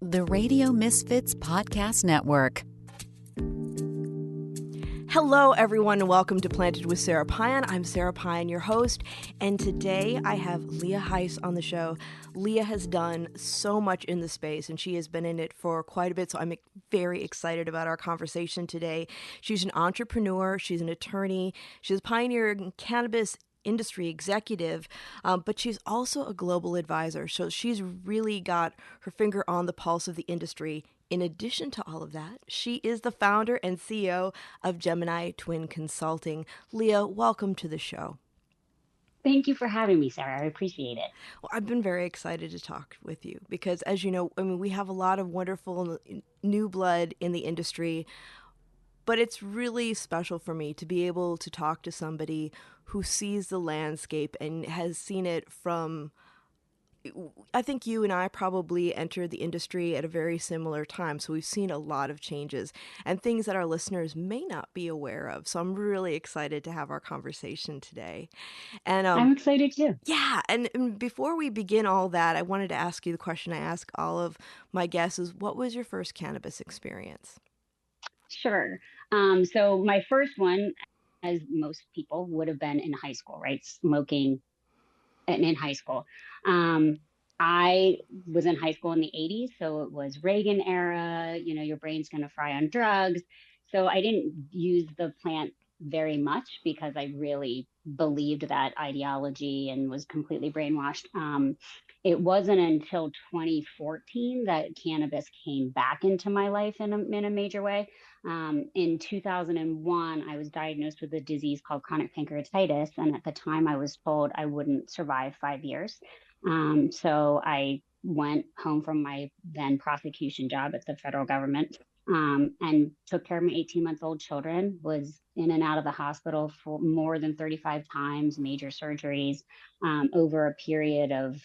The Radio Misfits Podcast Network. Hello, everyone, and welcome to Planted with Sara Payan. I'm Sara Payan, your host, and today I have Leah Heise on the show. Leah has done so much in the space, and she has been in it for quite a bit, so I'm very excited about our conversation today. She's an entrepreneur, she's an attorney, she's a pioneer in cannabis industry executive, but she's also a global advisor, so she's really got her finger on the pulse of the industry. In addition to all of that, she is the founder and CEO of Gemini Twin Consulting. Leah, welcome to the show. Thank you for having me, Sara. I appreciate it. Well, I've been very excited to talk with you because, as you know, we have a lot of wonderful new blood in the industry, but it's really special for me to be able to talk to somebody who sees the landscape and has seen it from... I think you and I probably entered the industry at a very similar time, so we've seen a lot of changes and things that our listeners may not be aware of. So I'm really excited to have our conversation today. And I'm excited too. Yeah, and before we begin all that, I wanted to ask you the question I ask all of my guests is, what was your first cannabis experience? Sure. So my first one, as most people, would have been in high school, right? Smoking in high school. I was in high school in the 80s, so it was Reagan era, your brain's going to fry on drugs. So I didn't use the plant very much because I really believed that ideology and was completely brainwashed. It wasn't until 2014 that cannabis came back into my life in a major way. In 2001, I was diagnosed with a disease called chronic pancreatitis. And at the time, I was told I wouldn't survive 5 years. So I went home from my then prosecution job at the federal government and took care of my 18-month-old children, was in and out of the hospital for more than 35 times, major surgeries over a period of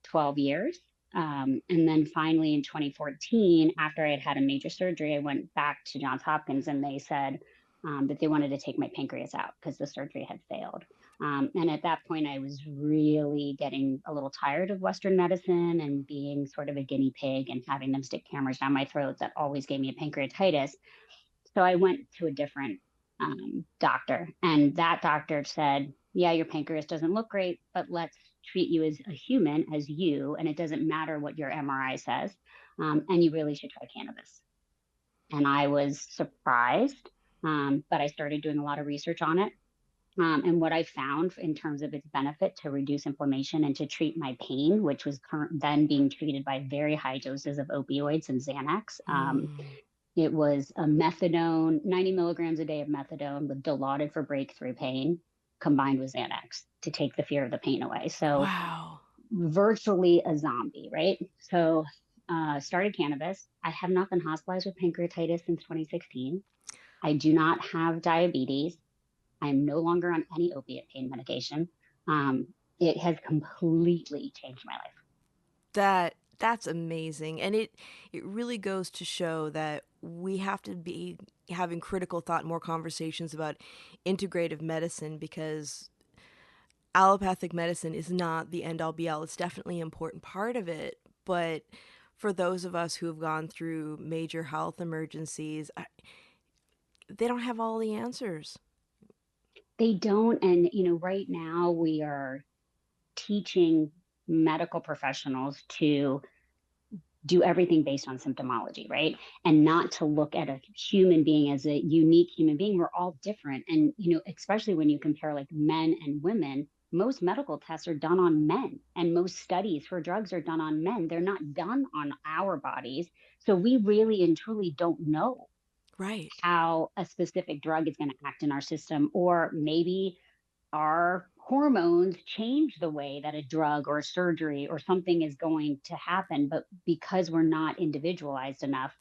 12 years. And then finally in 2014, after I had had a major surgery, I went back to Johns Hopkins and they said that they wanted to take my pancreas out because the surgery had failed. And at that point, I was really getting a little tired of Western medicine and being sort of a guinea pig and having them stick cameras down my throat that always gave me a pancreatitis. So I went to a different doctor, and that doctor said, yeah, your pancreas doesn't look great, but let's treat you as a human, as you, and it doesn't matter what your MRI says, and you really should try cannabis. And I was surprised, but I started doing a lot of research on it. And what I found in terms of its benefit to reduce inflammation and to treat my pain, which was then being treated by very high doses of opioids and Xanax. It was a methadone, 90 milligrams a day of methadone with Dilaudid for breakthrough pain combined with Xanax to take the fear of the pain away. So Wow. Virtually a zombie, right? So started cannabis. I have not been hospitalized with pancreatitis since 2016. I do not have diabetes. I'm no longer on any opiate pain medication. It has completely changed my life. That's amazing. And it really goes to show that we have to be having critical thought, more conversations about integrative medicine, because allopathic medicine is not the end all be all. It's definitely an important part of it. But for those of us who have gone through major health emergencies, they don't have all the answers. They don't. And, right now we are teaching medical professionals to do everything based on symptomology, right? And not to look at a human being as a unique human being. We're all different. And, especially when you compare like men and women, most medical tests are done on men and most studies for drugs are done on men. They're not done on our bodies. So we really and truly don't know Right. how a specific drug is going to act in our system, or maybe our hormones change the way that a drug or a surgery or something is going to happen. But because we're not individualized enough,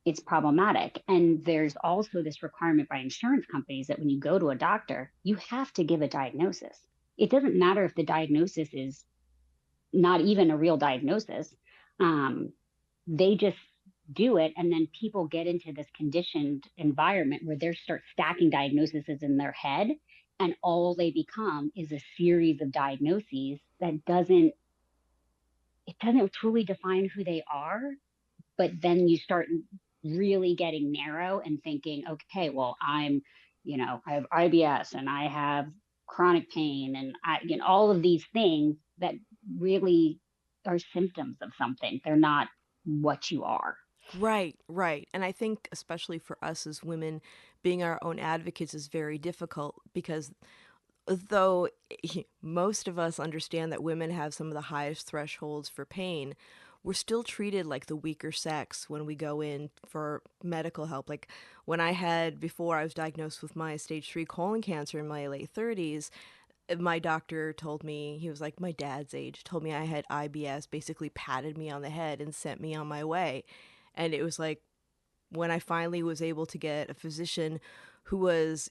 it's problematic. And there's also this requirement by insurance companies that when you go to a doctor, you have to give a diagnosis. It doesn't matter if the diagnosis is not even a real diagnosis. They just do it, and then people get into this conditioned environment where they start stacking diagnoses in their head, and all they become is a series of diagnoses that doesn't it doesn't truly define who they are. But then you start really getting narrow and thinking, okay, well, I have IBS and I have chronic pain and all of these things that really are symptoms of something. They're not what you are. Right, right. And I think, especially for us as women, being our own advocates is very difficult because though most of us understand that women have some of the highest thresholds for pain, we're still treated like the weaker sex when we go in for medical help. Like before I was diagnosed with my stage 3 colon cancer in my late 30s, my doctor told me, he was like my dad's age, told me I had IBS, basically patted me on the head and sent me on my way. And it was like when I finally was able to get a physician who was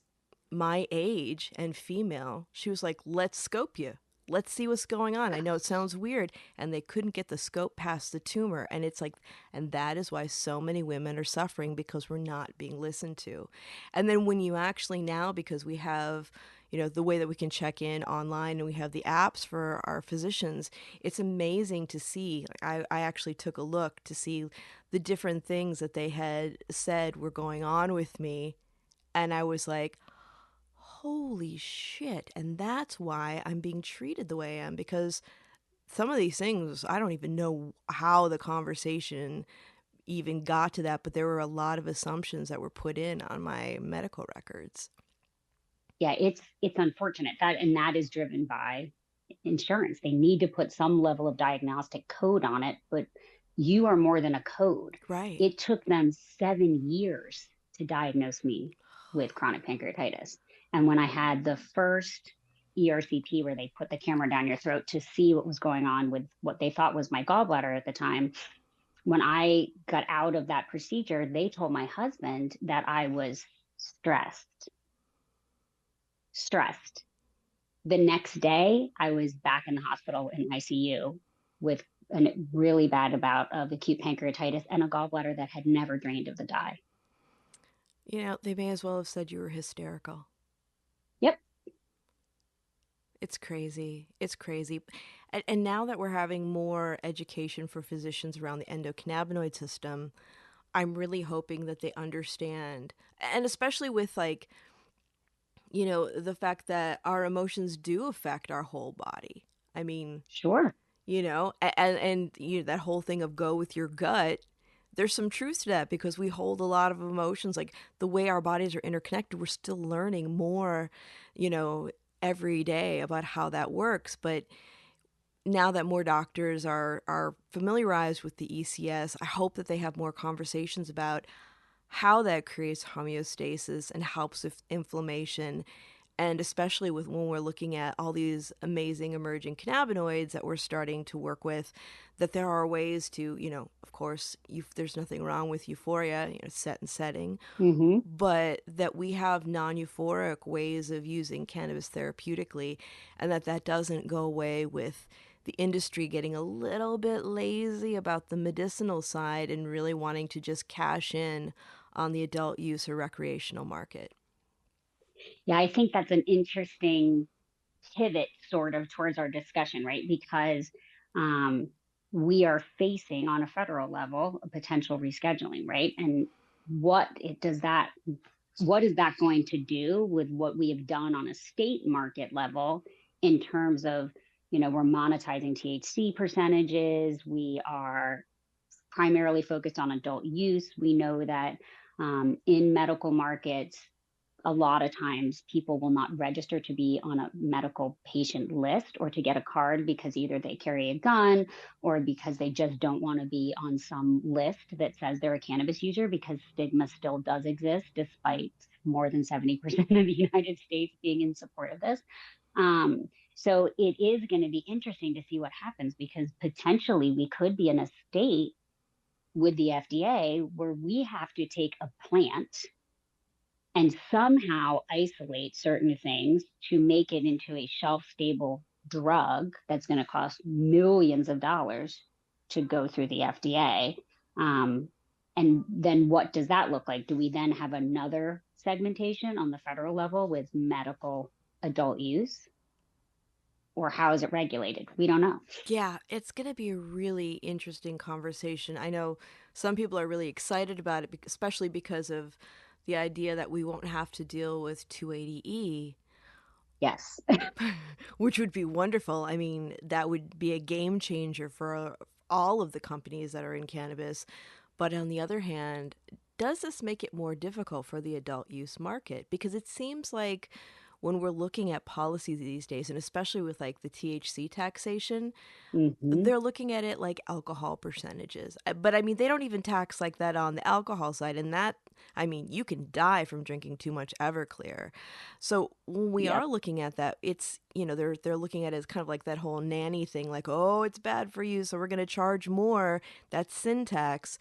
my age and female, she was like, let's scope you. Let's see what's going on. I know it sounds weird. And they couldn't get the scope past the tumor. And it's like, and that is why so many women are suffering, because we're not being listened to. And then when you actually now, because we have, the way that we can check in online and we have the apps for our physicians, it's amazing to see. I actually took a look to see the different things that they had said were going on with me. And I was like, holy shit. And that's why I'm being treated the way I am, because some of these things, I don't even know how the conversation even got to that, but there were a lot of assumptions that were put in on my medical records. Yeah, it's unfortunate that is driven by insurance. They need to put some level of diagnostic code on it, but you are more than a code. Right. It took them 7 years to diagnose me with chronic pancreatitis. And when I had the first ERCP, where they put the camera down your throat to see what was going on with what they thought was my gallbladder at the time, when I got out of that procedure, they told my husband that I was stressed. Stressed. The next day, I was back in the hospital in ICU with a really bad bout of acute pancreatitis and a gallbladder that had never drained of the dye. They may as well have said you were hysterical. Yep. It's crazy. It's crazy. And now that we're having more education for physicians around the endocannabinoid system, I'm really hoping that they understand, and especially with the fact that our emotions do affect our whole body. I mean, Sure. and that whole thing of go with your gut, there's some truth to that, because we hold a lot of emotions, like the way our bodies are interconnected. We're still learning more, every day about how that works. But now that more doctors are familiarized with the ECS, I hope that they have more conversations about how that creates homeostasis and helps with inflammation. And especially when we're looking at all these amazing emerging cannabinoids that we're starting to work with, that there are ways to, of course, there's nothing wrong with euphoria, set and setting, Mm-hmm. but that we have non-euphoric ways of using cannabis therapeutically, and that doesn't go away with the industry getting a little bit lazy about the medicinal side and really wanting to just cash in on the adult use or recreational market. Yeah, I think that's an interesting pivot sort of towards our discussion, right? Because um, we are facing on a federal level a potential rescheduling, right? And what it does that what is that going to do with what we have done on a state market level in terms of, we're monetizing THC percentages, we are primarily focused on adult use. We know that in medical markets, a lot of times people will not register to be on a medical patient list or to get a card because either they carry a gun or because they just don't want to be on some list that says they're a cannabis user, because stigma still does exist despite more than 70% of the United States being in support of this. So it is going to be interesting to see what happens, because potentially we could be in a state with the FDA where we have to take a plant and somehow isolate certain things to make it into a shelf stable drug that's going to cost millions of dollars to go through the FDA. And then what does that look like? Do we then have another segmentation on the federal level with medical adult use? or how is it regulated? We don't know. Yeah, it's going to be a really interesting conversation. I know some people are really excited about it, especially because of the idea that we won't have to deal with 280E, Yes. which would be wonderful. I mean, that would be a game changer for all of the companies that are in cannabis. But on the other hand, does this make it more difficult for the adult use market? Because it seems like when we're looking at policies these days, and especially with like the THC taxation, Hmm. they're looking at it like alcohol percentages. But I mean, they don't even tax like that on the alcohol side. And that, I mean, you can die from drinking too much Everclear. So when we are Yep. looking at that, it's, they're looking at it as kind of like that whole nanny thing, like, oh, it's bad for you, so we're going to charge more. That's sin tax.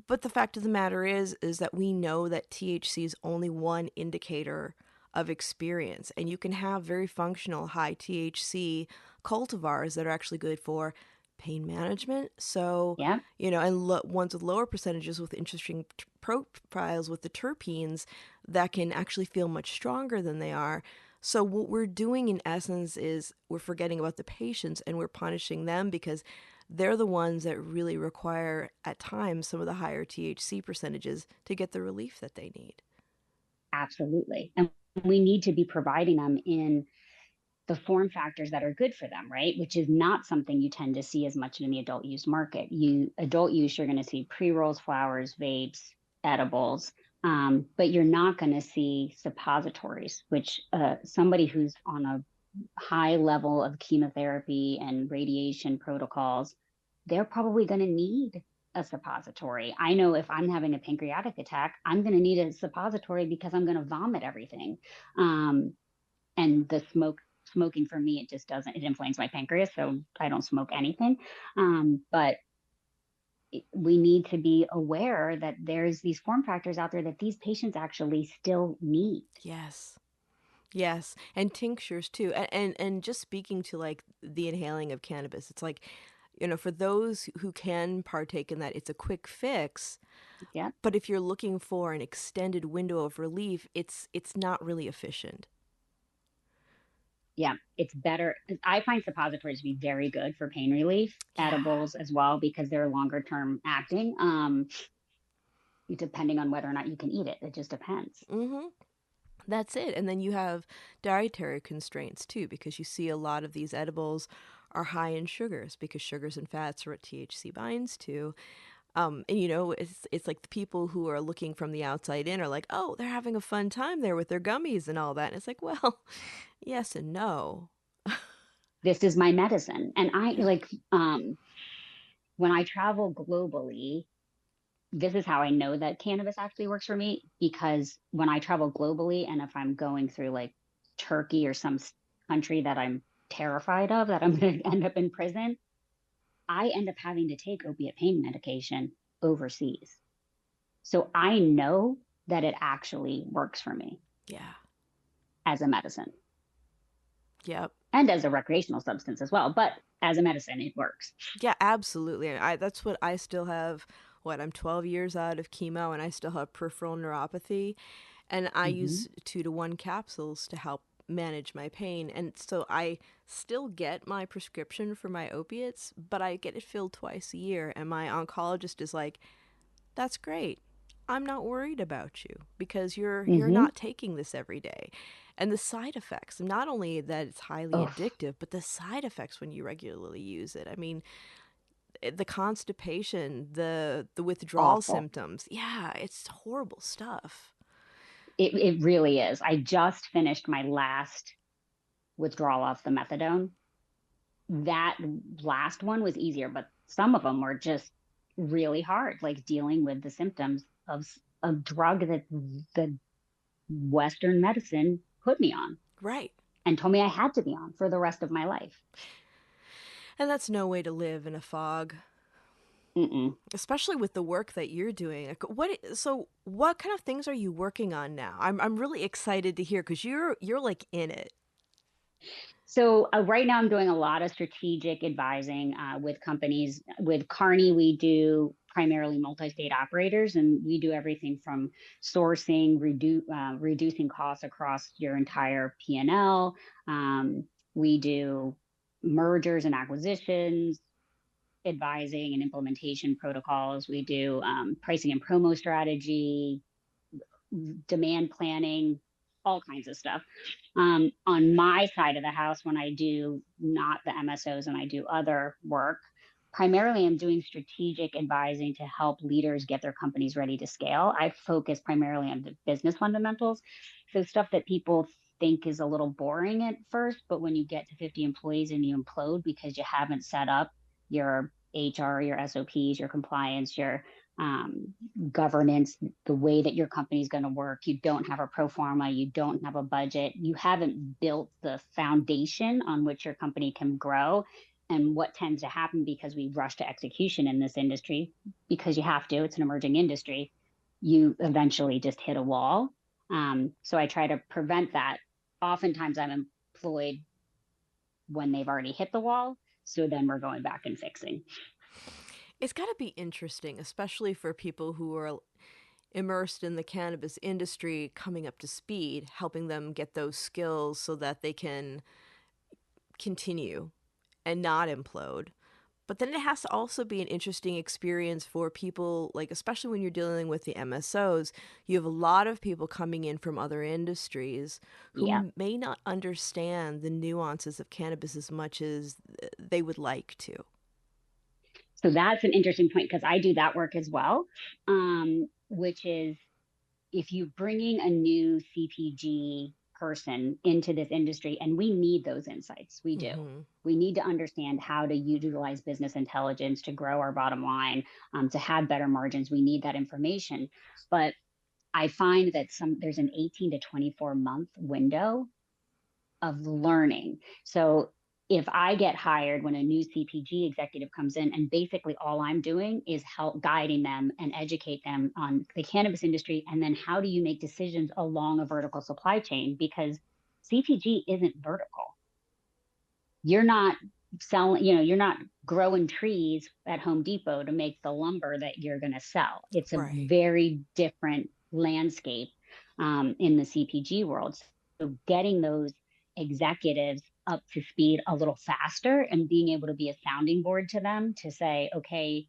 But the fact of the matter is that we know that THC is only one indicator of experience, and you can have very functional high THC cultivars that are actually good for pain management. So, Yep. and ones with lower percentages with interesting profiles with the terpenes that can actually feel much stronger than they are. So what we're doing in essence is we're forgetting about the patients and we're punishing them because they're the ones that really require, at times, some of the higher THC percentages to get the relief that they need. Absolutely. And we need to be providing them in the form factors that are good for them, right? Which is not something you tend to see as much in the adult use market. Adult use, you're going to see pre-rolls, flowers, vapes, edibles, but you're not going to see suppositories, which somebody who's on a high level of chemotherapy and radiation protocols, they're probably going to need a suppository. I know if I'm having a pancreatic attack, I'm going to need a suppository because I'm going to vomit everything. Um, and the smoking for me, it just doesn't, it inflames my pancreas. So I don't smoke anything. But we need to be aware that there's these form factors out there that these patients actually still need. Yes. Yes, and tinctures too. And just speaking to like the inhaling of cannabis, it's like, for those who can partake in that, it's a quick fix. Yeah. But if you're looking for an extended window of relief, it's not really efficient. Yeah, it's better. I find suppositories to be very good for pain relief, Yeah. edibles as well, because they're longer term acting. Depending on whether or not you can eat it, it just depends. Mm-hmm. That's it. And then you have dietary constraints too, because you see a lot of these edibles are high in sugars because sugars and fats are what THC binds to. And it's like the people who are looking from the outside in are like, oh, they're having a fun time there with their gummies and all that. And it's like, well, yes and no. This is my medicine. And I Yeah. like when I travel globally, this is how I know that cannabis actually works for me, because when I travel globally and if I'm going through like Turkey or some country that I'm terrified of, that I'm going to end up in prison, I end up having to take opiate pain medication overseas. So I know that it actually works for me Yeah. as a medicine Yep. and as a recreational substance as well. But as a medicine, it works. Yeah, absolutely. That's what I still have. What, I'm 12 years out of chemo and I still have peripheral neuropathy. And I Mm-hmm. use 2 to 1 capsules to help manage my pain. And so I still get my prescription for my opiates, but I get it filled twice a year. And my oncologist is like, that's great. I'm not worried about you because you're Mm-hmm. not taking this every day. And the side effects, not only that it's highly Oh, addictive, but the side effects when you regularly use it. I mean, the constipation, the withdrawal awful. symptoms. Yeah, it's horrible stuff. It really is. I just finished my last withdrawal off the methadone. That last one was easier, but some of them were just really hard, like dealing with the symptoms of a drug that the Western medicine put me on Right. and told me I had to be on for the rest of my life. And that's no way to live in a fog, Mm-mm. especially with the work that you're doing. Like, what kind of things are you working on now? I'm really excited to hear because you're like in it. So right now, I'm doing a lot of strategic advising with companies. With Carney, we do primarily multi-state operators, and we do everything from sourcing, reducing costs across your entire P&L, We do mergers and acquisitions, advising and implementation protocols. We do pricing and promo strategy, demand planning, all kinds of stuff. On my side of the house, when I do not the MSOs and I do other work, primarily I'm doing strategic advising to help leaders get their companies ready to scale. I focus primarily on the business fundamentals. So stuff that people think is a little boring at first, but when you get to 50 employees and you implode because you haven't set up your HR, your SOPs, your compliance, your um, governance, the way that your company is going to work. You don't have a pro forma, you don't have a budget, you haven't built the foundation on which your company can grow. And what tends to happen because we rush to execution in this industry, because you have to, it's an emerging industry, you eventually just hit a wall. So I try to prevent that. Oftentimes I'm employed when they've already hit the wall. So then we're going back and fixing. It's got to be interesting, especially for people who are immersed in the cannabis industry, coming up to speed, helping them get those skills so that they can continue and not implode. But then it has to also be an interesting experience for people, like, especially when you're dealing with the MSOs, you have a lot of people coming in from other industries Yeah. who may not understand the nuances of cannabis as much as they would like to. So that's an interesting point because I do that work as well, which is if you're bringing a new CPG person into this industry, and we need those insights, we do. Mm-hmm. We need to understand how to utilize business intelligence to grow our bottom line, to have better margins. We need that information. But I find that there's an 18 to 24 month window of learning. So if I get hired when a new CPG executive comes in, and basically all I'm doing is help guiding them and educate them on the cannabis industry, and then how do you make decisions along a vertical supply chain? Because CPG isn't vertical. You're not selling, you're not growing trees at Home Depot to make the lumber that you're going to sell. It's a Right. very different landscape in the CPG world. So getting those executives up to speed a little faster and being able to be a sounding board to them to say, okay,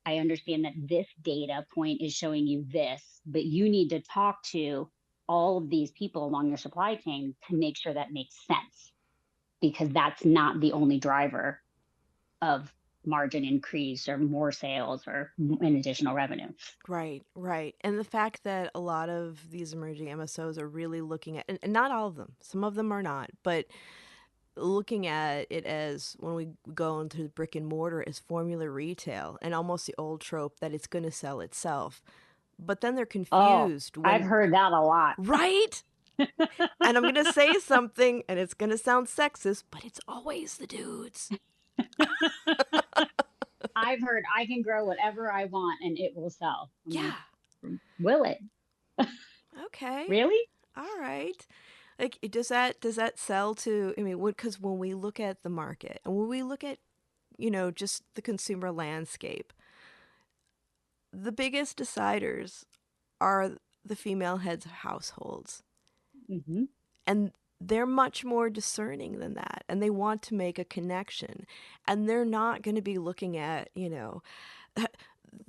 I understand that this data point is showing you this, but you need to talk to all of these people along your supply chain to make sure that makes sense, because that's not the only driver of margin increase or more sales or an additional revenue. Right, right. And the fact that a lot of these emerging MSOs are really looking at, and not all of them, some of them are not, but looking at it as, when we go into the brick and mortar, as formula retail and almost the old trope that it's going to sell itself. But then they're Oh, confused I've when, heard that a lot. right? And I'm going to say something and it's going to sound sexist, but it's always the dudes. I've heard I can grow whatever I want and it will sell. I'm Yeah. like, will it? Okay. Really? All right. Like, does that sell to, I mean, because when we look at the market and when we look at, just the consumer landscape, the biggest deciders are the female heads of households. Mm-hmm. And they're much more discerning than that. And they want to make a connection. And they're not going to be looking at,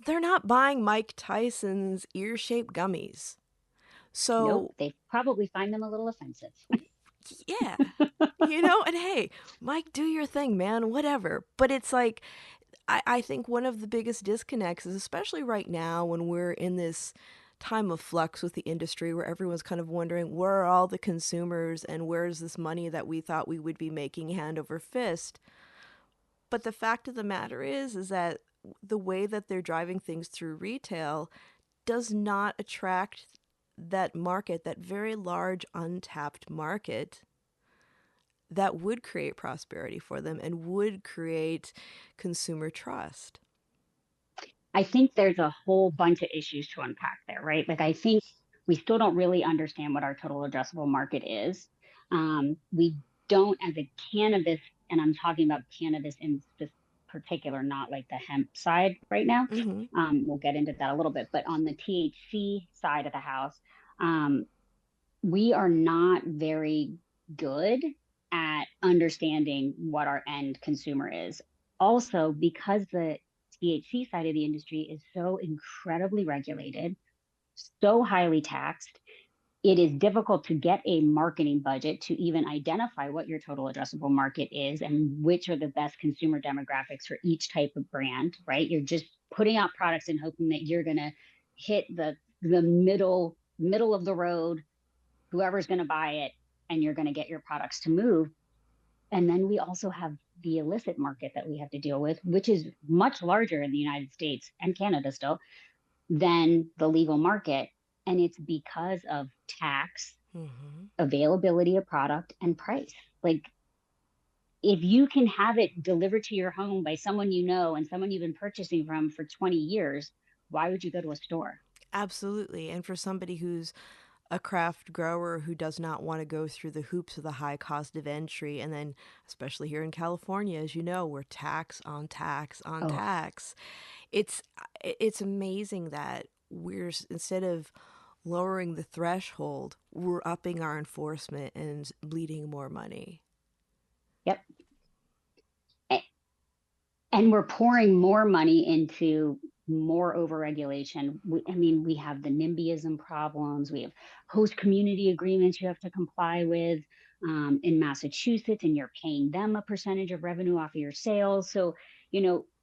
they're not buying Mike Tyson's ear-shaped gummies. Nope. So, They probably find them a little offensive. yeah, and hey, Mike, do your thing, man, whatever. But it's like, I think one of the biggest disconnects is, especially right now when we're in this time of flux with the industry where everyone's kind of wondering, where are all the consumers and where's this money that we thought we would be making hand over fist? But the fact of the matter is that the way that they're driving things through retail does not attract that market, that very large untapped market that would create prosperity for them and would create consumer trust. I think there's a whole bunch of issues to unpack there, right? Like, I think we still don't really understand what our total addressable market is. We don't, as a cannabis, and I'm talking about cannabis in particular, not like the hemp side right now. Mm-hmm. We'll get into that a little bit, but on the THC side of the house, we are not very good at understanding what our end consumer is. Also, because the THC side of the industry is so incredibly regulated, so highly taxed, it is difficult to get a marketing budget to even identify what your total addressable market is and which are the best consumer demographics for each type of brand, right? You're just putting out products and hoping that you're going to hit the middle of the road, whoever's going to buy it, and you're going to get your products to move. And then we also have the illicit market that we have to deal with, which is much larger in the United States and Canada still than the legal market. And it's because of tax, availability of product, and price. Like, if you can have it delivered to your home by someone you know and someone you've been purchasing from for 20 years, why would you go to a store? Absolutely. And for somebody who's a craft grower who does not want to go through the hoops of the high cost of entry, and then especially here in California, as you know, we're tax on tax on Oh, tax. It's amazing that we're, instead of lowering the threshold, we're upping our enforcement and bleeding more money. yep. And we're pouring more money into more overregulation. I mean, we have the NIMBYism problems. We have host community agreements you have to comply with in Massachusetts, and you're paying them a percentage of revenue off of your sales. So,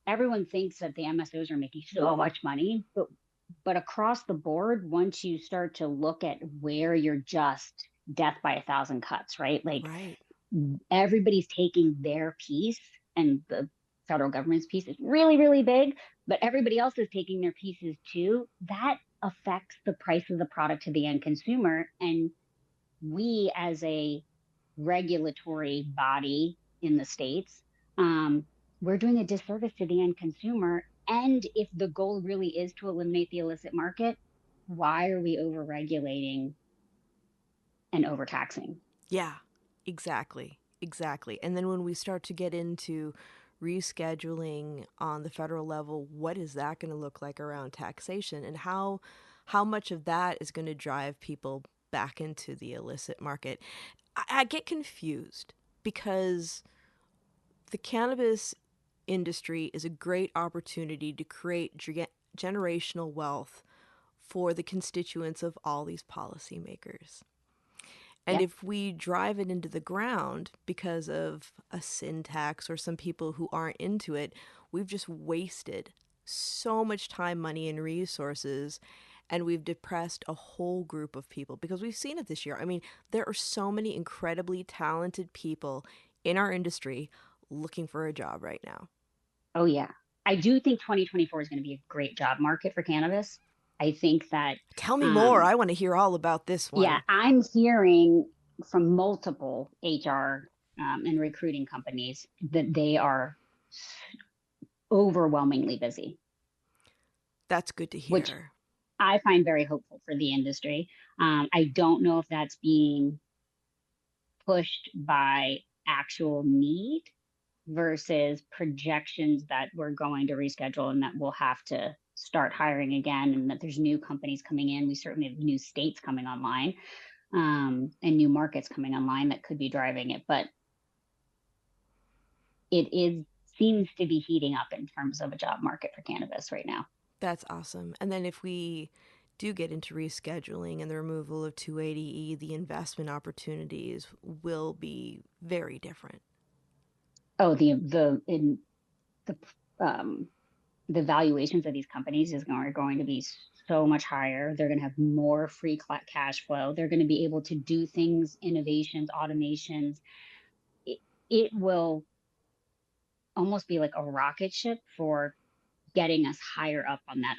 everyone thinks that the MSOs are making so much money, but across the board, once you start to look at where you're just death by a thousand cuts, right? Like, Right. everybody's taking their piece, and the federal government's piece is really, really big, but everybody else is taking their pieces too. That affects the price of the product to the end consumer. And we, as a regulatory body in the States, um, we're doing a disservice to the end consumer. And if the goal really is to eliminate the illicit market, why are we over-regulating and overtaxing? Yeah, exactly. Exactly. And then when we start to get into rescheduling on the federal level, what is that going to look like around taxation, and how much of that is going to drive people back into the illicit market? I get confused because the cannabis industry is a great opportunity to create generational wealth for the constituents of all these policymakers. And Yep. if we drive it into the ground because of a sin tax or some people who aren't into it, we've just wasted so much time, money, and resources. And we've depressed a whole group of people because we've seen it this year. I mean, there are so many incredibly talented people in our industry looking for a job right now. Oh, yeah. I do think 2024 is going to be a great job market for cannabis. I think that, Tell me more. um, I want to hear all about this yeah, one. I'm hearing from multiple HR and recruiting companies that they are overwhelmingly busy, That's good to which hear. I find very hopeful for the industry. I don't know if that's being pushed by actual need versus projections that we're going to reschedule and that we'll have to start hiring again, and that there's new companies coming in. We certainly have new states coming online, and new markets coming online that could be driving it. But it is seems to be heating up in terms of a job market for cannabis right now. That's awesome. And then if we do get into rescheduling and the removal of 280E, the investment opportunities will be very different. Oh, the um, the valuations of these companies are going to be so much higher. They're going to have more free cash flow. They're going to be able to do things, innovations, automations. It, it will almost be like a rocket ship for getting us higher up on that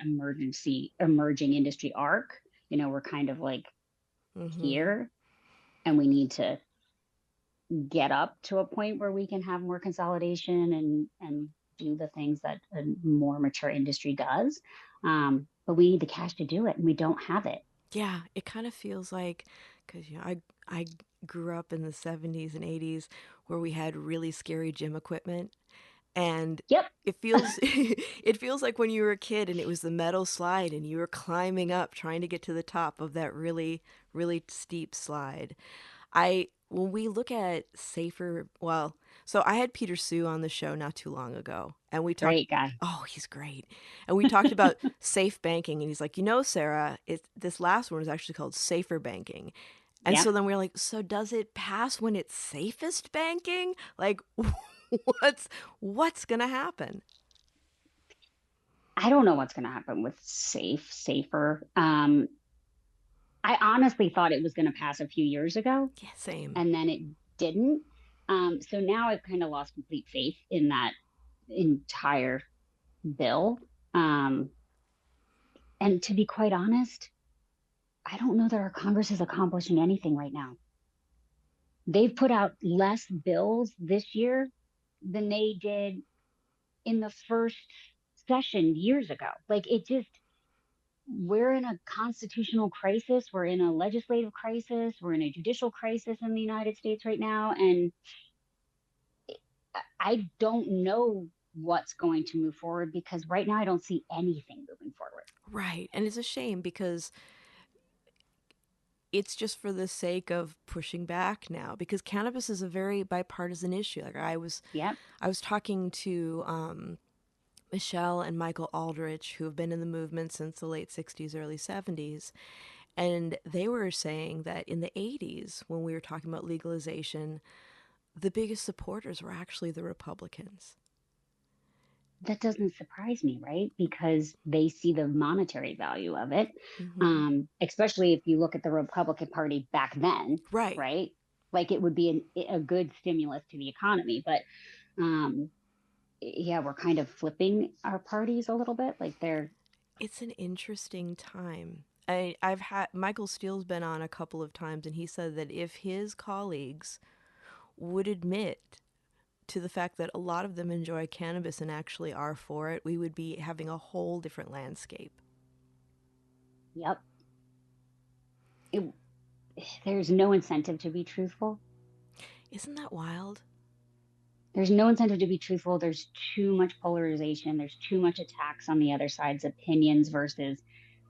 emerging industry arc. We're kind of like Mm-hmm. here, and we need to get up to a point where we can have more consolidation and do the things that a more mature industry does. But we need the cash to do it, and we don't have it. Yeah, it kind of feels like, because I grew up in the 70s and 80s where we had really scary gym equipment, and Yep. it feels it feels like when you were a kid and it was the metal slide and you were climbing up trying to get to the top of that really, really steep slide. I when we look at safer, well, so I had Peter Sue on the show not too long ago, and we talked. Great guy. Oh, he's great. And we talked about safe banking, and he's like, Sarah, this last one is actually called safer banking. And Yep. so then we're like, so does it pass when it's safest banking? Like, what's gonna happen? I don't know what's going to happen with safer. I honestly thought it was going to pass a few years ago, Yeah, same. and then it didn't. So now I've kind of lost complete faith in that entire bill. Um, and to be quite honest, I don't know that our Congress is accomplishing anything right now. They've put out less bills this year than they did in the first session years ago. Like it just, we're in a constitutional crisis. We're in a legislative crisis. We're in a judicial crisis in the United States right now. And I don't know what's going to move forward because right now I don't see anything moving forward. Right. And it's a shame because it's just for the sake of pushing back now, because cannabis is a very bipartisan issue. Like Yep. I was talking to Michelle and Michael Aldrich, who have been in the movement since the late 60s, early 70s. And they were saying that in the 80s, when we were talking about legalization, the biggest supporters were actually the Republicans. That doesn't surprise me, right? Because they see the monetary value of it. Especially if you look at the Republican Party back then, Right. right? Like it would be a good stimulus to the economy. But yeah, we're kind of flipping our parties a little bit. Like It's an interesting time. I've had Michael Steele's been on a couple of times, and he said that if his colleagues would admit to the fact that a lot of them enjoy cannabis and actually are for it, we would be having a whole different landscape. Yep. There's no incentive to be truthful. Isn't that wild? There's no incentive to be truthful. There's too much polarization. There's too much attacks on the other side's opinions versus,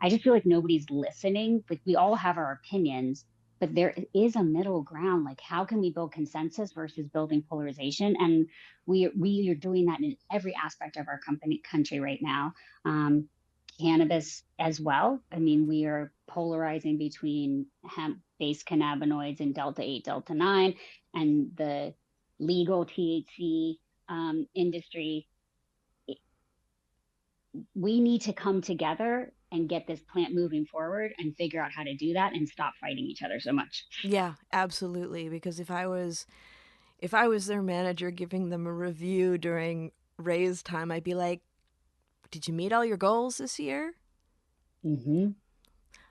I just feel like nobody's listening. Like we all have our opinions, but there is a middle ground. Like how can we build consensus versus building polarization? And we are doing that in every aspect of our country right now. Cannabis as well. I mean, we are polarizing between hemp-based cannabinoids and Delta 8, Delta 9, and the legal THC industry. We need to come together and get this plant moving forward and figure out how to do that and stop fighting each other so much. Yeah, absolutely. Because if I was their manager giving them a review during raise time, I'd be like, did you meet all your goals this year? Mm-hmm.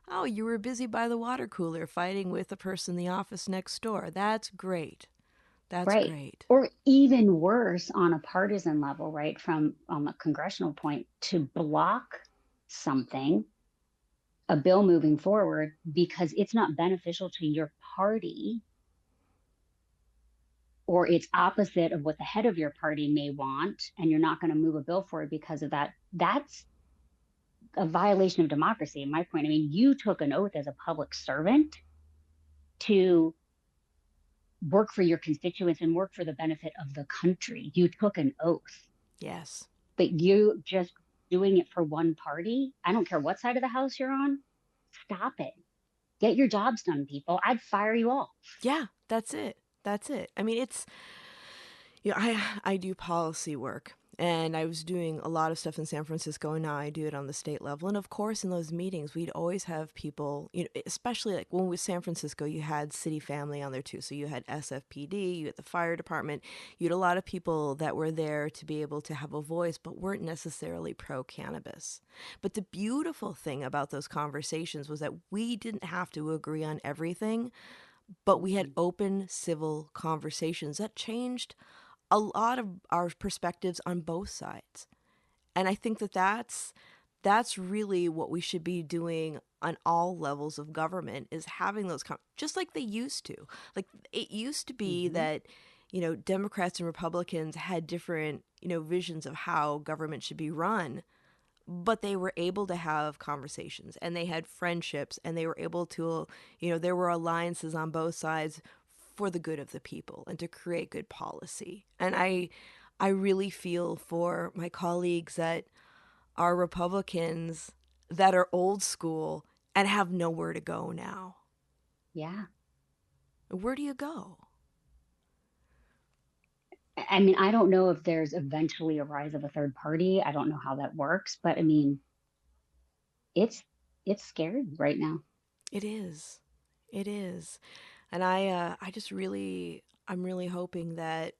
Oh, you were busy by the water cooler fighting with the person in the office next door. That's great. That's Right. great. Or even worse on a partisan level, right? From a congressional point, to block something, a bill moving forward, because it's not beneficial to your party or it's opposite of what the head of your party may want, and you're not going to move a bill forward because of that. That's a violation of democracy, in my point. I mean, you took an oath as a public servant to work for your constituents and work for the benefit of the country. You took an oath. Yes. But you just doing it for one party, I don't care what side of the house you're on, stop it. Get your jobs done, people. I'd fire you all. Yeah, that's it. That's it. I mean, it's, I do policy work, and I was doing a lot of stuff in San Francisco, and now I do it on the state level. And of course, in those meetings, we'd always have people, especially like when we were San Francisco, you had city family on there too. So you had SFPD, you had the fire department, you had a lot of people that were there to be able to have a voice, but weren't necessarily pro-cannabis. But the beautiful thing about those conversations was that we didn't have to agree on everything, but we had open civil conversations that changed a lot of our perspectives on both sides. And I think that that's really what we should be doing on all levels of government, is having those just like they used to. Like it used to be that Democrats and Republicans had different visions of how government should be run, but they were able to have conversations, and they had friendships, and they were able to there were alliances on both sides for the good of the people and to create good policy. And I really feel for my colleagues that are Republicans that are old school and have nowhere to go now. Yeah. Where do you go? I mean, I don't know if there's eventually a rise of a third party. I don't know how that works, but I mean, it's it's scary right now. It is. It is. And I just really, I'm really hoping that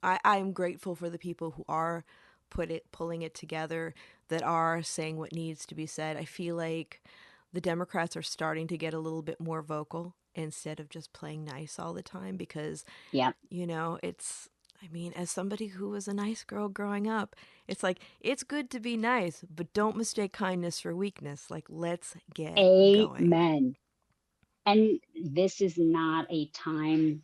I'm grateful for the people who are pulling it together, that are saying what needs to be said. I feel like the Democrats are starting to get a little bit more vocal instead of just playing nice all the time, because, Yeah. it's, I mean, as somebody who was a nice girl growing up, it's like, it's good to be nice, but don't mistake kindness for weakness. Like, let's get going. Amen. And this is not a time,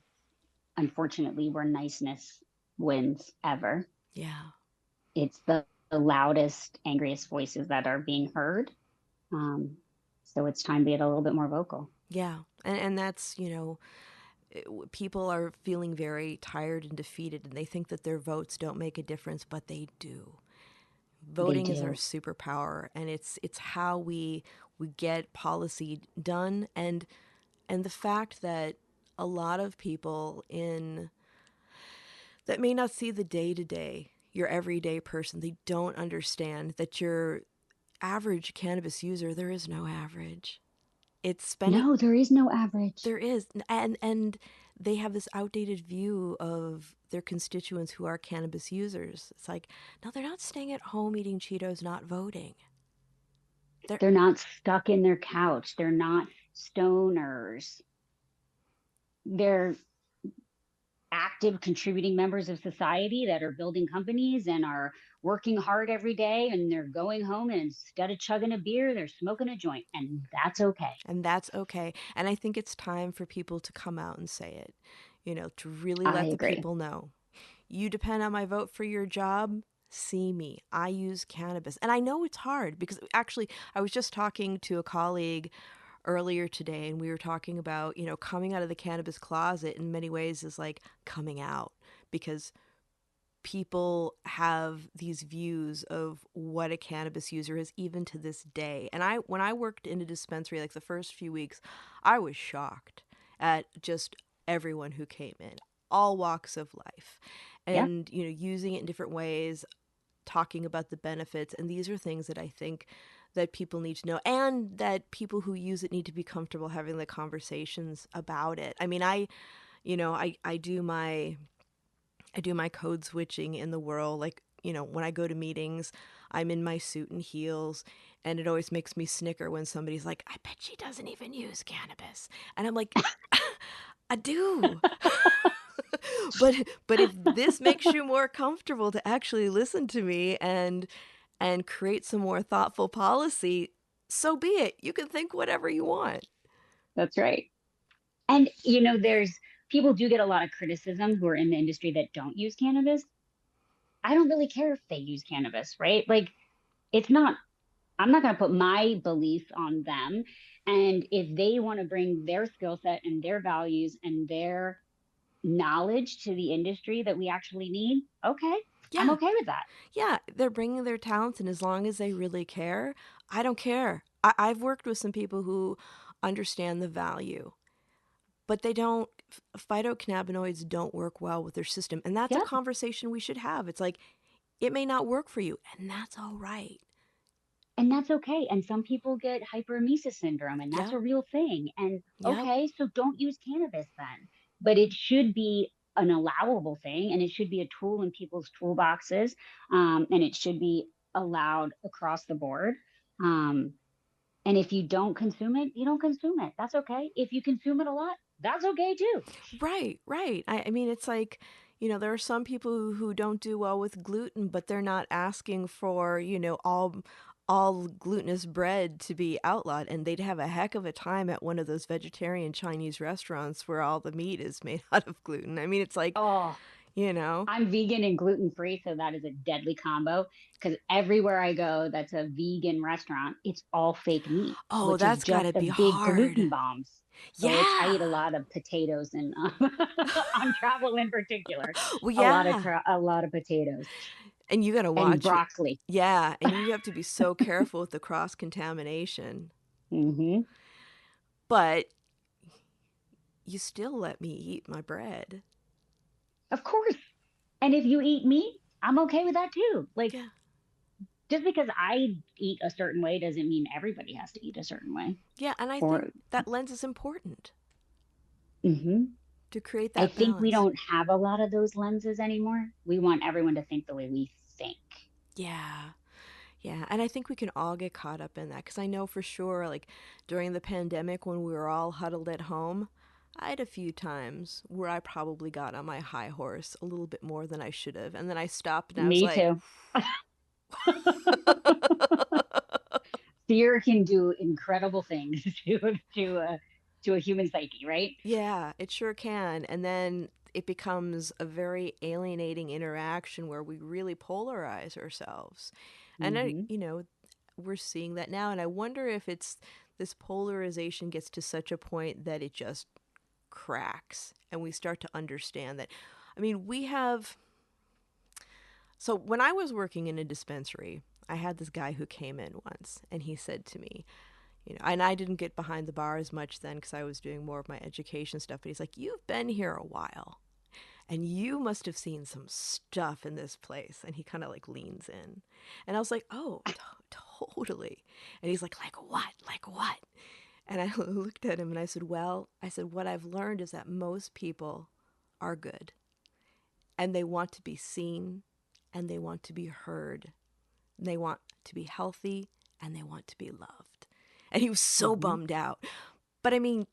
unfortunately, where niceness wins ever. Yeah. It's the loudest, angriest voices that are being heard. Um, so it's time to get a little bit more vocal. Yeah. And that's, people are feeling very tired and defeated, and they think that their votes don't make a difference, but they do. They Voting is our do. superpower, and it's how we get policy done. And the fact that a lot of people in that may not see the day to day, your everyday person, they don't understand that your average cannabis user, there is no average. It's spending No, there is no average. There is, and they have this outdated view of their constituents who are cannabis users. It's like, no, they're not staying at home eating Cheetos, not voting. They're They're not stuck in their couch. They're not stoners. They're active contributing members of society that are building companies and are working hard every day, and they're going home, and instead of chugging a beer, they're smoking a joint, and that's okay. and that's okay. And I think it's time for people to come out and say it, to really I let the agree. people know. You depend on my vote for your job. See me. I use cannabis. And I know it's hard, because actually, I was just talking to a colleague earlier today, and we were talking about, coming out of the cannabis closet in many ways is like coming out, because people have these views of what a cannabis user is, even to this day. And when I worked in a dispensary, like the first few weeks, I was shocked at just everyone who came in, all walks of life, Yeah. and using it in different ways, talking about the benefits. And these are things that I think that people need to know, and that people who use it need to be comfortable having the conversations about it. I mean, I do my code switching in the world. Like, when I go to meetings, I'm in my suit and heels, and it always makes me snicker when somebody's like, I bet she doesn't even use cannabis. And I'm like, I do. But if this makes you more comfortable to actually listen to me and create some more thoughtful policy, so be it. You can think whatever you want. That's right. And there's people do get a lot of criticism who are in the industry that don't use cannabis. I don't really care if they use cannabis, right? Like, it's not, I'm not going to put my belief on them. And if they want to bring their skill set and their values and their knowledge to the industry that we actually need, okay, I'm Yeah. okay with that. Yeah, they're bringing their talents, and as long as they really care, I don't care. I've worked with some people who understand the value, but they don't, phytocannabinoids don't work well with their system. And that's a Yeah. conversation we should have. It's like, it may not work for you, and that's all right. And that's okay. And some people get hyperemesis syndrome, and that's Yeah. a real thing. And Yep. okay, so don't use cannabis then. But it should be an allowable thing, and it should be a tool in people's toolboxes, and it should be allowed across the board. Um, and if you don't consume it, you don't consume it. That's okay. If you consume it a lot, that's okay too. Right, right. I mean, it's like, there are some people who don't do well with gluten, but they're not asking for, all glutinous bread to be outlawed, and they'd have a heck of a time at one of those vegetarian Chinese restaurants where all the meat is made out of gluten. I mean, it's like, Oh, you know? I'm vegan and gluten free, so that is a deadly combo because everywhere I go that's a vegan restaurant, it's all fake meat, Oh, which is that's just gotta a be big gluten hard. bombs. So I eat a Yeah. lot of potatoes and on travel in particular, Well, yeah. a lot of potatoes And you gotta and watch it. broccoli. Yeah, and you have to be so careful with the cross-contamination. Hmm. But you still let me eat my bread. Of course. And if you eat meat, I'm okay with that too. Like Yeah. just because I eat a certain way doesn't mean everybody has to eat a certain way. Yeah, and I think Or that lens is important mhm. to create I that think we balance. don't have a lot of those lenses anymore. We want everyone to think the way we think. Yeah. Yeah, and I think we can all get caught up in that because I know for sure, like during the pandemic when we were all huddled at home, I had a few times where I probably got on my high horse a little bit more than I should have. And then I stopped and I was Me like, too. Fear can do incredible things to a human psyche, right? yeah, it sure can. And then it becomes a very alienating interaction where we really polarize ourselves. And Hmm. we're seeing that now. And I wonder if it's this polarization gets to such a point that it just cracks and we start to understand that. I mean, we have. So when I was working in a dispensary, I had this guy who came in once and he said to me, and I didn't get behind the bar as much then because I was doing more of my education stuff, but he's like, "You've been here a while and you must have seen some stuff in this place." And he kind of like leans in. And I was like, "Oh, totally." And he's like, what? Like what?" And I looked at him and I said, "Well, I said, what I've learned is that most people are good and they want to be seen and they want to be heard. And they want to be healthy and they want to be loved." And he was so Hmm. bummed out. But I mean,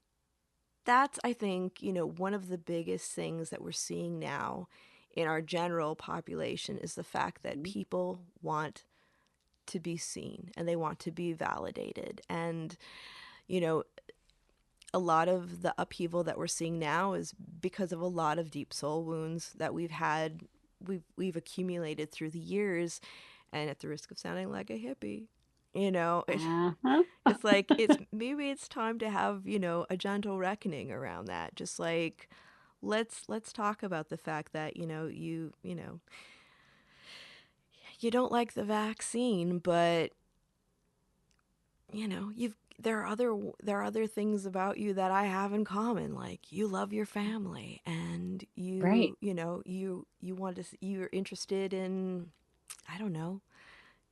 that's, I think, one of the biggest things that we're seeing now in our general population is the fact that people want to be seen and they want to be validated. And, you know, a lot of the upheaval that we're seeing now is because of a lot of deep soul wounds that we've accumulated through the years. And at the risk of sounding like a hippie, Uh-huh. it's like it's time to have a gentle reckoning around that. Just like let's talk about the fact that you don't like the vaccine, but you've there are other things about you that I have in common. Like you love your family, and Right. you want to you're interested in, I don't know,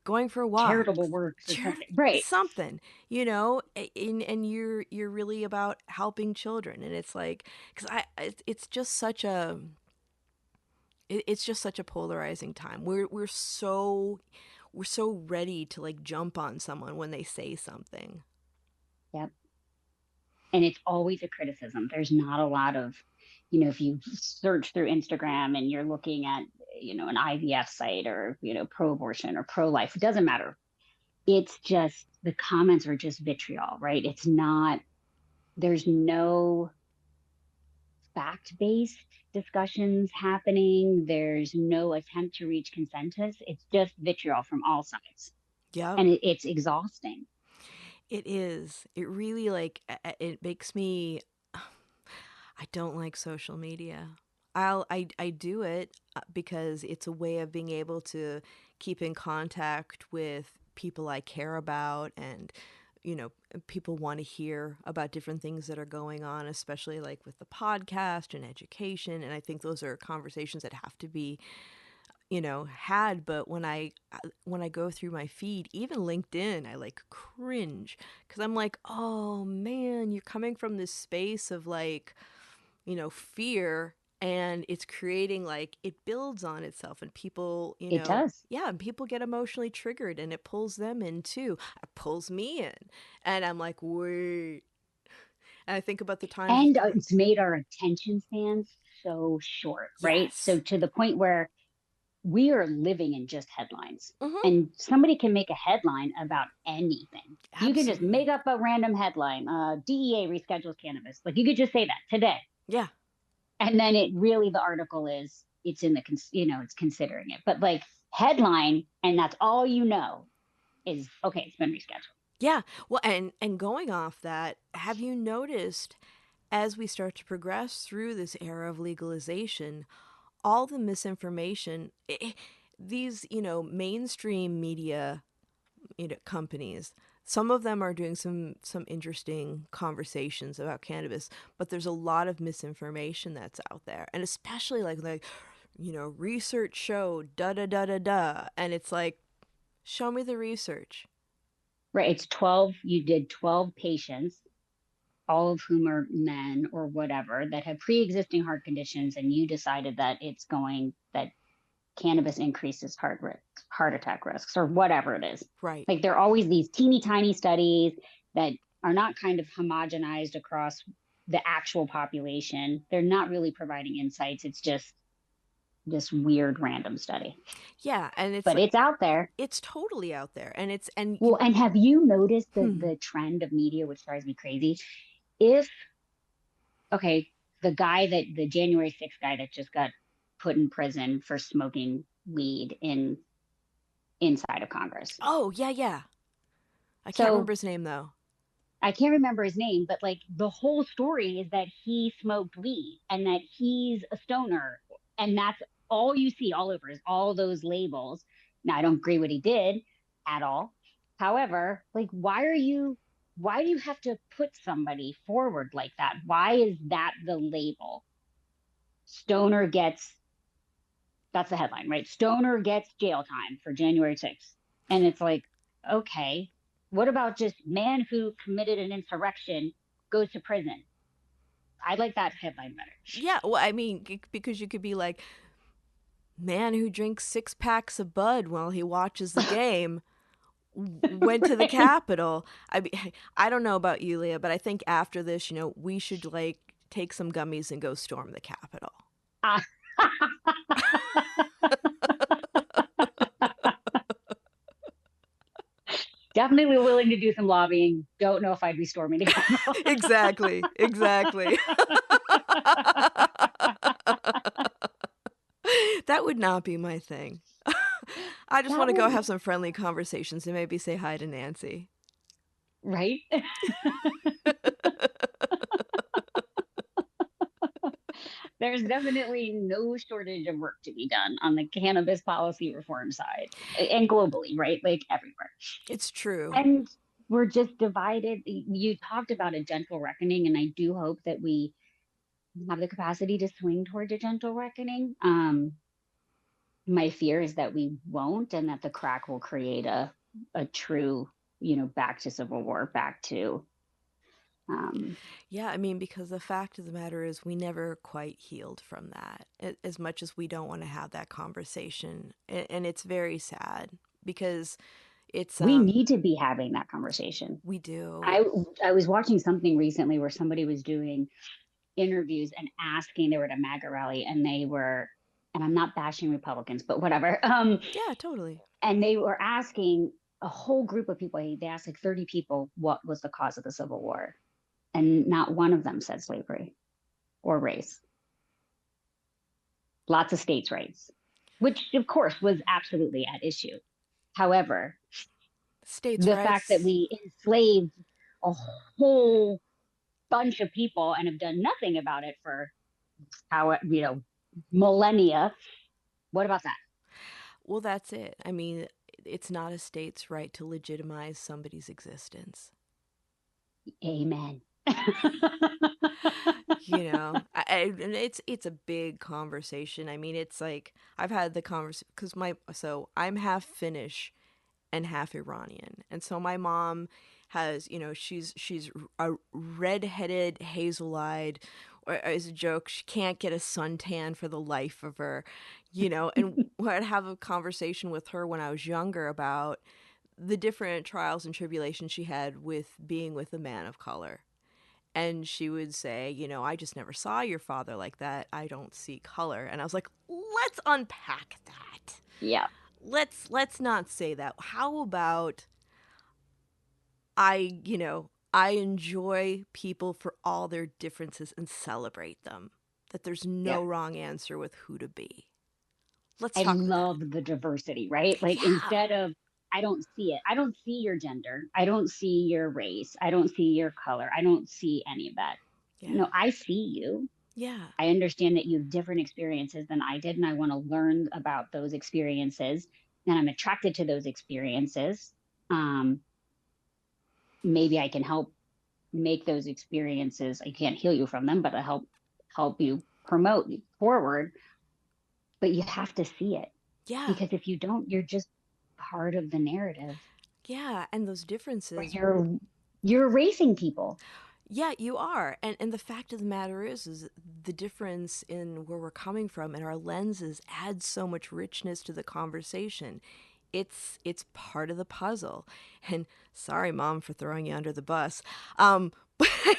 going for Charitable walks, works or something. Right. something, and you're really about helping children, and it's like because it's just such a it's just such a polarizing time. We're so ready to like jump on someone when they say something. Yep. And it's always a criticism. There's not a lot of, if you search through Instagram and you're looking at, an IVF site or, pro-abortion or pro-life, it doesn't matter. It's just the comments are just vitriol, right? It's not, there's no fact-based discussions happening. There's no attempt to reach consensus. It's just vitriol from all sides. Yep. And it's exhausting. It is. It really like it makes me I don't like social media. I do it because it's a way of being able to keep in contact with people I care about, and people want to hear about different things that are going on, especially like with the podcast and education, and I think those are conversations that have to be had. But when I go through my feed, even LinkedIn, I like cringe because I'm like, oh man, you're coming from this space of like fear, and it's creating like it builds on itself, and people It does. yeah, and people get emotionally triggered and it pulls them in too. It pulls me in, and I'm like, wait. And I think about the times. And it's made our attention spans so short, right? So Yes. to the point where we are living in just headlines. Mm-hmm. And somebody can make a headline about anything. You can just Absolutely. make up a random headline. DEA reschedules cannabis. Like you could just say that today. Yeah. And then it really, the article is it's in the, it's considering it. But like headline, and that's all you know is, okay, it's been rescheduled. Yeah. Well, and going off that, have you noticed as we start to progress through this era of legalization, all the misinformation, these, mainstream media, companies, some of them are doing some interesting conversations about cannabis, but there's a lot of misinformation that's out there. And especially like research showed da da da da da, and it's like, show me the research. Right. It's 12, you did 12 patients, all of whom are men or whatever, that have pre-existing heart conditions, and you decided that that cannabis increases heart attack risks, or whatever it is. Right. Like there are always these teeny tiny studies that are not kind of homogenized across the actual population. They're not really providing insights. It's just this weird random study. Yeah, and it's But like, it's out there. it's totally out there, and it's and Well, and have you noticed hmm. the trend of media, which drives me crazy? If Okay, the January 6th guy that just got put in prison for smoking weed inside of Congress. Oh, yeah, yeah. I can't So remember his name though. I can't remember his name, but like the whole story is that he smoked weed and that he's a stoner. And that's all you see all over is all those labels. Now, I don't agree what he did at all. However, like, why do you have to put somebody forward like that? Why is that the label? Stoner gets, that's the headline, right? Stoner gets jail time for January 6th. And it's like, okay, what about just man who committed an insurrection goes to prison? I like that headline better. Yeah, well, I mean, because you could be like, man who drinks 6 packs of Bud while he watches the game went to the Right. Capitol. I mean, I don't know about you, Leah, but I think after this, we should like take some gummies and go storm the Capitol. Uh, Definitely willing to do some lobbying. Don't know if I'd be storming the Capitol. Exactly, exactly. That would not be my thing. I just want That to go would, have some friendly conversations and maybe say hi to Nancy. right? There's definitely no shortage of work to be done on the cannabis policy reform side and globally, right? Like everywhere. It's true. And we're just divided. You talked about a gentle reckoning, and I do hope that we have the capacity to swing towards a gentle reckoning. My fear is that we won't, and that the crack will create a true, back to civil war, back to um, Yeah, I mean, because the fact of the matter is, we never quite healed from that, as much as we don't want to have that conversation. And it's very sad because it's, we need to be having that conversation. we do. I was watching something recently where somebody was doing interviews and asking, they were at a MAGA rally, and they were, and I'm not bashing Republicans, but whatever. Yeah, totally. And they were asking a whole group of people, they asked like 30 people, what was the cause of the Civil War? And not one of them said slavery or race. Lots of states' rights, which of course was absolutely at issue. However, States' the fact that rights. we enslaved a whole bunch of people and have done nothing about it for how, millennia. What about that? Well, that's it. I mean, it's not a state's right to legitimize somebody's existence. Amen. And it's a big conversation. I mean, it's like I've had the conversation because I'm half Finnish and half Iranian, and so my mom has, she's a redheaded, hazel-eyed, or as a joke, she can't get a suntan for the life of her, and I'd have a conversation with her when I was younger about the different trials and tribulations she had with being with a man of color. And she would say, I just never saw your father like that. I don't see color. And I was like, let's unpack that. Yeah. Let's not say that. How about I enjoy people for all their differences and celebrate them. That there's no Yeah. wrong answer with who to be. Let's I talk about that. love the diversity, right? Like Yeah. instead of, I don't see it. I don't see your gender. I don't see your race. I don't see your color. I don't see any of that. Yeah. No, I see you. Yeah. I understand that you have different experiences than I did, and I want to learn about those experiences. And I'm attracted to those experiences. Um, Maybe I can help make those experiences. I can't heal you from them, but I help you promote forward. But you have to see it, Yeah. because if you don't, you're just part of the narrative Yeah. And those where differences. you're erasing people. Yeah, you are. And the fact of the matter is the difference in where we're coming from and our lenses adds so much richness to the conversation. It's part of the puzzle. And sorry, Mom, for throwing you under the bus.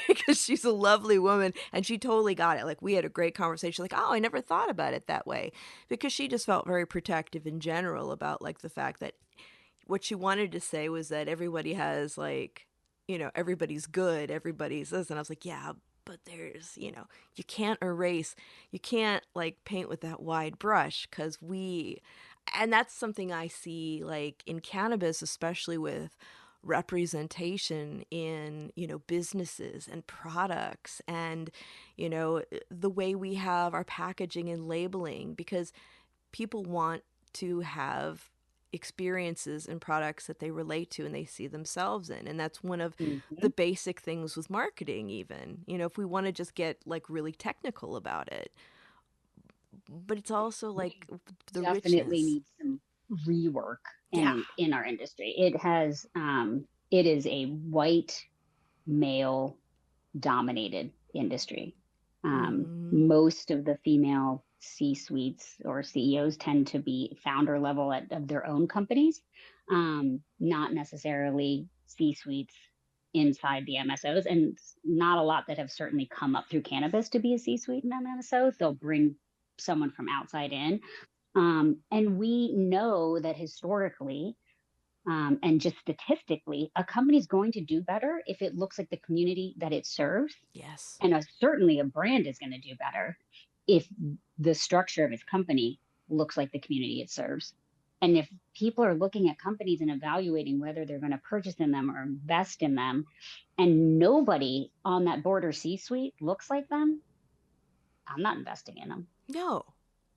Because she's a lovely woman and she totally got it. Like, we had a great conversation, like, oh, I never thought about it that way. Because she just felt very protective in general about, like, the fact that what she wanted to say was that everybody has, like, everybody's good, everybody's this. And I was like, yeah, but there's, you can't erase, you can't, like, paint with that wide brush, because and that's something I see, like, in cannabis, especially with representation in, businesses and products, and, the way we have our packaging and labeling, because people want to have experiences and products that they relate to and they see themselves in. And that's one of the Mhm. basic things with marketing, even, if we want to just get, like, really technical about it. But it's also like We the definitely richness. need some rework Yeah. in our industry. It is a white male dominated industry. Mm-hmm. Most of the female C suites or CEOs tend to be founder level of their own companies, not necessarily C suites inside the MSOs, and not a lot that have certainly come up through cannabis to be a C suite in MSOs. They'll bring someone from outside in. And we know that historically, and just statistically, a company is going to do better if it looks like the community that it serves. Yes. And certainly a brand is going to do better if the structure of its company looks like the community it serves. And if people are looking at companies and evaluating whether they're going to purchase in them or invest in them, and nobody on that board or C suite looks like them, I'm not investing in them. No.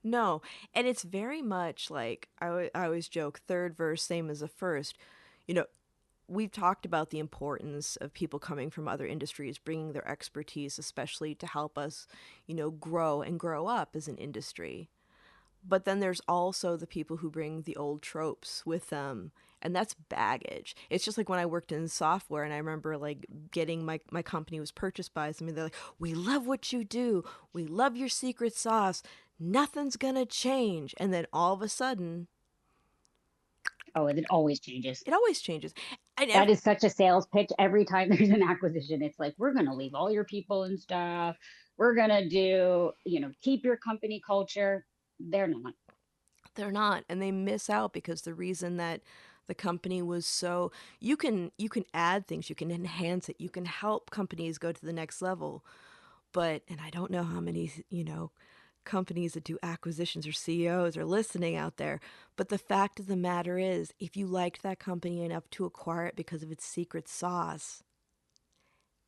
No. And it's very much like, I always joke, third verse, same as the first. You know, we've talked about the importance of people coming from other industries, bringing their expertise, especially to help us, grow and grow up as an industry. But then there's also the people who bring the old tropes with them. And that's baggage. It's just like when I worked in software, and I remember, like, getting my company was purchased by somebody. They're like, we love what you do. We love your secret sauce. Nothing's going to change. And then all of a sudden, Oh, it always changes. it always changes. And That is such a sales pitch every time there's an acquisition. It's like, we're going to leave all your people and stuff. We're going to do, keep your company culture. They're not. they're not, and they miss out because the reason that the company was so, you can add things, you can enhance it, you can help companies go to the next level. But, and I don't know how many, companies that do acquisitions or CEOs are listening out there, but the fact of the matter is, if you liked that company enough to acquire it because of its secret sauce,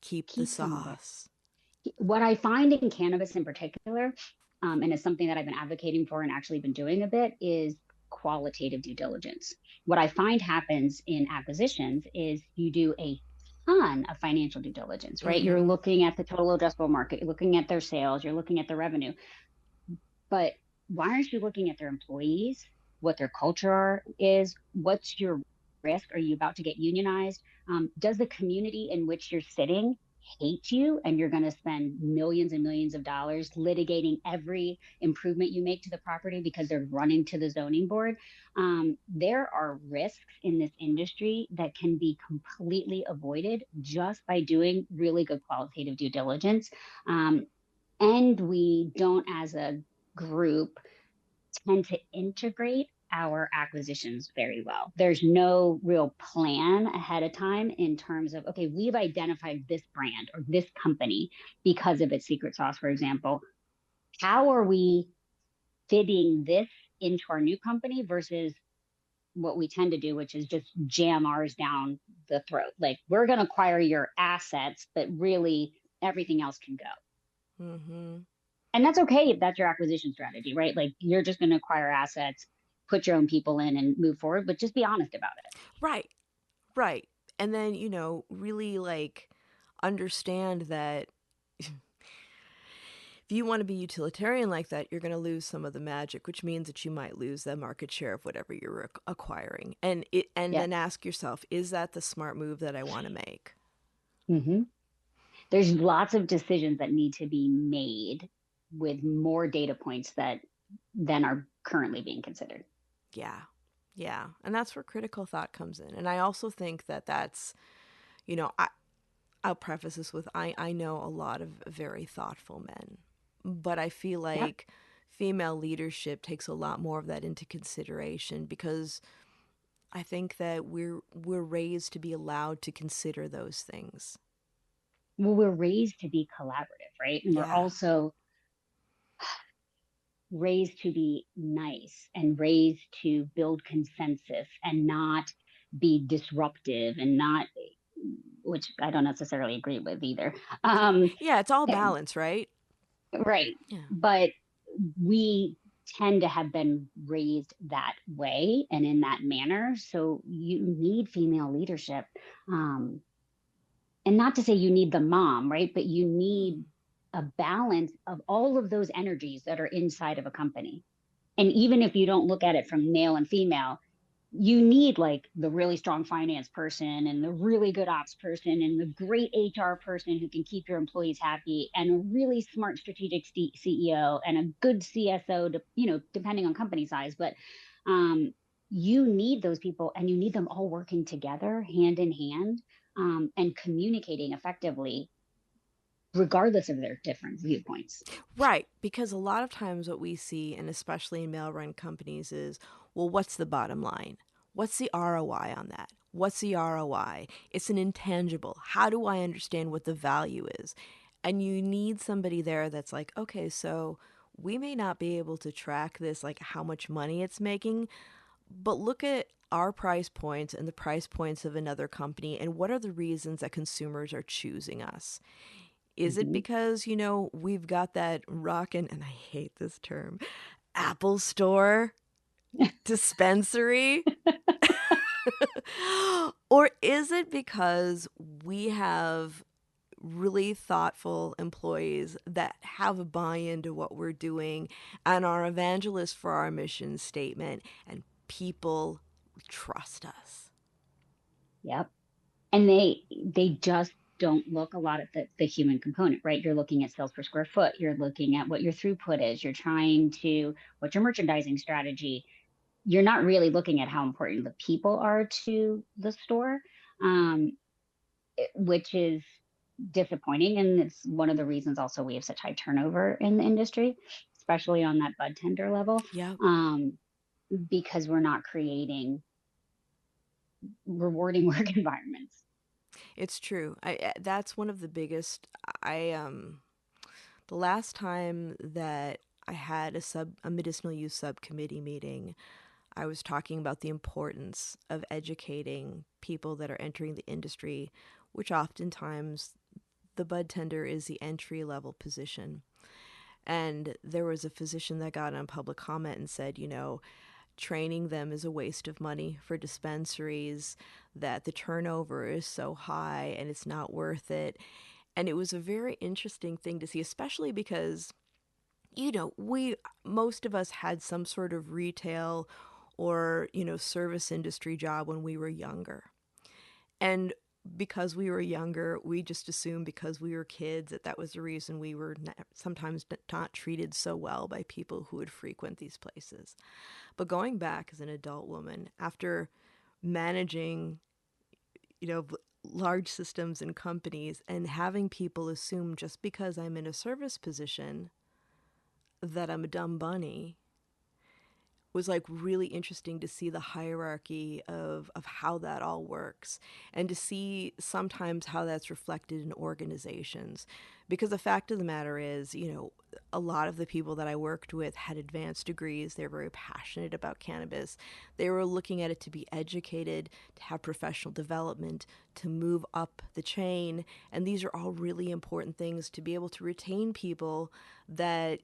keep the Keep some of it. sauce. What I find in cannabis in particular, and it's something that I've been advocating for and actually been doing a bit, is qualitative due diligence. What I find happens in acquisitions is you do a ton of financial due diligence, right? You're Mm-hmm. looking at the total addressable market, you're looking at their sales, you're looking at the revenue. But why aren't you looking at their employees, what their is? What's your risk? Are you about to get unionized? Does the community in which you're sitting hate you and you're going to spend millions and millions of dollars litigating every improvement you make to the property because they're running to the zoning board? There are risks in this industry that can be completely avoided just by doing really good qualitative due diligence. And we don't, as a group, tend to integrate our acquisitions very well. There's no real plan ahead of time in terms of, okay, we've identified this brand or this company because of its secret sauce, for example. How are we fitting this into our new company versus what we tend to do, which is just jam ours down the throat. Like, we're going to acquire your assets, but really everything else can go. Mm-hmm. And that's okay if that's your acquisition strategy, right? Like, you're just going to acquire assets, put your own people in and move forward, but just be honest about it. Right. Right. And then, really like understand that if you want to be utilitarian like that, you're going to lose some of the magic, which means that you might lose the market share of whatever you're acquiring. And Yeah. then ask yourself, is that the smart move that I want to make? Mm-hmm. There's lots of decisions that need to be made with more data points than are currently being considered. Yeah. Yeah. And that's where critical thought comes in. And I also think that that's, I'll preface this with I know a lot of very thoughtful men, but I feel Yep. like female leadership takes a lot more of that into consideration, because I think that we're raised to be allowed to consider those things. Well, we're raised to be collaborative, right? And we're Yeah. also raised to be nice and raised to build consensus and not be disruptive and not, which I don't necessarily agree with either. Yeah, it's all balance, right? Right. Yeah. But we tend to have been raised that way and in that manner. So you need female leadership. Um, and not to say you need the mom, right? But you need a balance of all of those energies that are inside of a company. And even if you don't look at it from male and female, you need like the really strong finance person and the really good ops person and the great HR person who can keep your employees happy, and a really smart strategic CEO and a good CSO, depending on company size. But um, you need those people, and you need them all working together hand in hand, and communicating effectively regardless of their different viewpoints. Right, because a lot of times what we see, and especially in male-run companies, is, well, what's the bottom line? What's the ROI on that? What's the ROI? It's an intangible. How do I understand what the value is? And you need somebody there that's like, okay, so we may not be able to track this, like how much money it's making, but look at our price points and the price points of another company, and what are the reasons that consumers are choosing us? Is it Mm-hmm. because, we've got that rockin', and I hate this term, Apple Store dispensary? Or is it because we have really thoughtful employees that have a buy-in to what we're doing and are evangelists for our mission statement, and people trust us? Yep. And they just don't look a lot at the human component, right? You're looking at sales per square foot, you're looking at what your throughput is, you're trying to what's your merchandising strategy. You're not really looking at how important the people are to the store, um, which is disappointing. And it's one of the reasons also we have such high turnover in the industry, especially on that bud tender level, Yep. because we're not creating rewarding work environments. It's true. That's one of the biggest. The last time that I had a medicinal use subcommittee meeting, I was talking about the importance of educating people that are entering the industry, which oftentimes the bud tender is the entry level position. And there was a physician that got on public comment and said, training them is a waste of money for dispensaries, that the turnover is so high and it's not worth it. And it was a very interesting thing to see, especially because, most of us had some sort of retail or, service industry job when we were younger. And because we were younger, we just assumed because we were kids that was the reason we were sometimes not treated so well by people who would frequent these places. But going back as an adult woman, after managing, large systems and companies, and having people assume just because I'm in a service position that I'm a dumb bunny, was like really interesting to see the hierarchy of how that all works, and to see sometimes how that's reflected in organizations. Because the fact of the matter is, a lot of the people that I worked with had advanced degrees. They're very passionate about cannabis. They were looking at it to be educated, to have professional development, to move up the chain. And these are all really important things to be able to retain people that,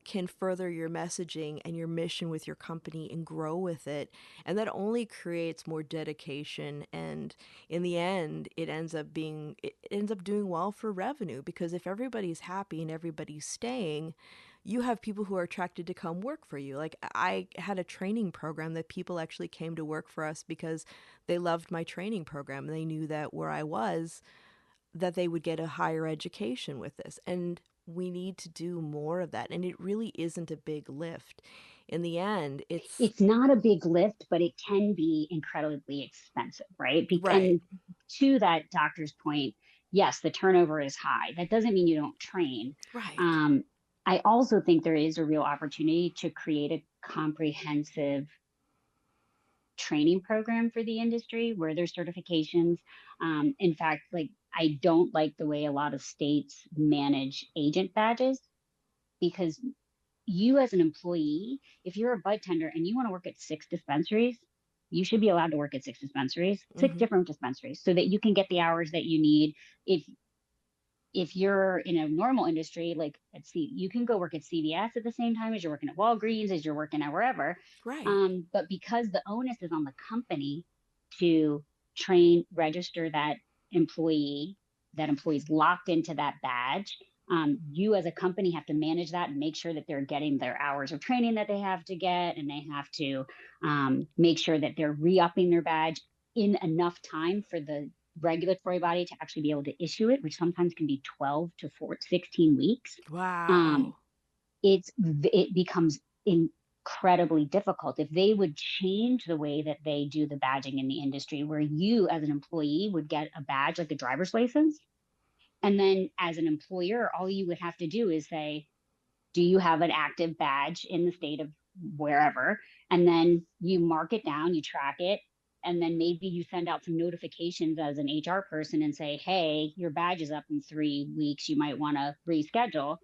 can further your messaging and your mission with your company and grow with it. And that only creates more dedication. And in the end, it ends up doing well for revenue, because if everybody's happy and everybody's staying, you have people who are attracted to come work for you. Like, I had a training program that people actually came to work for us because they loved my training program. They knew that where I was, that they would get a higher education with this. And we need to do more of that. And it really isn't a big lift. In the end, It's not a big lift, but it can be incredibly expensive, right? right, And to that doctor's point, yes, the turnover is high. That doesn't mean you don't train. right. Um, I also think there is a real opportunity to create a comprehensive training program for the industry where there's certifications. In fact, like, I don't like the way a lot of states manage agent badges, because you as an employee, if you're a bud tender and you want to work at 6 dispensaries, you should be allowed to work at 6 dispensaries, six Mm-hmm. different dispensaries, so that you can get the hours that you need. If you're in a normal industry, like, let's see, you can go work at CVS at the same time as you're working at Walgreens, as you're working at wherever. Right. But because the onus is on the company to train, register that employee's locked into that badge. You as a company have to manage that and make sure that they're getting their hours of training that they have to get, and they have to make sure that they're re-upping their badge in enough time for the regulatory body to actually be able to issue it, which sometimes can be 12 to 16 weeks. Um, Wow. it becomes incredibly difficult. If they would change the way that they do the badging in the industry, where you as an employee would get a badge like a driver's license, and then as an employer, all you would have to do is say, do you have an active badge in the state of wherever? And then you mark it down, you track it, and then maybe you send out some notifications as an HR person and say, hey, your badge is up in 3 weeks, you might want to reschedule.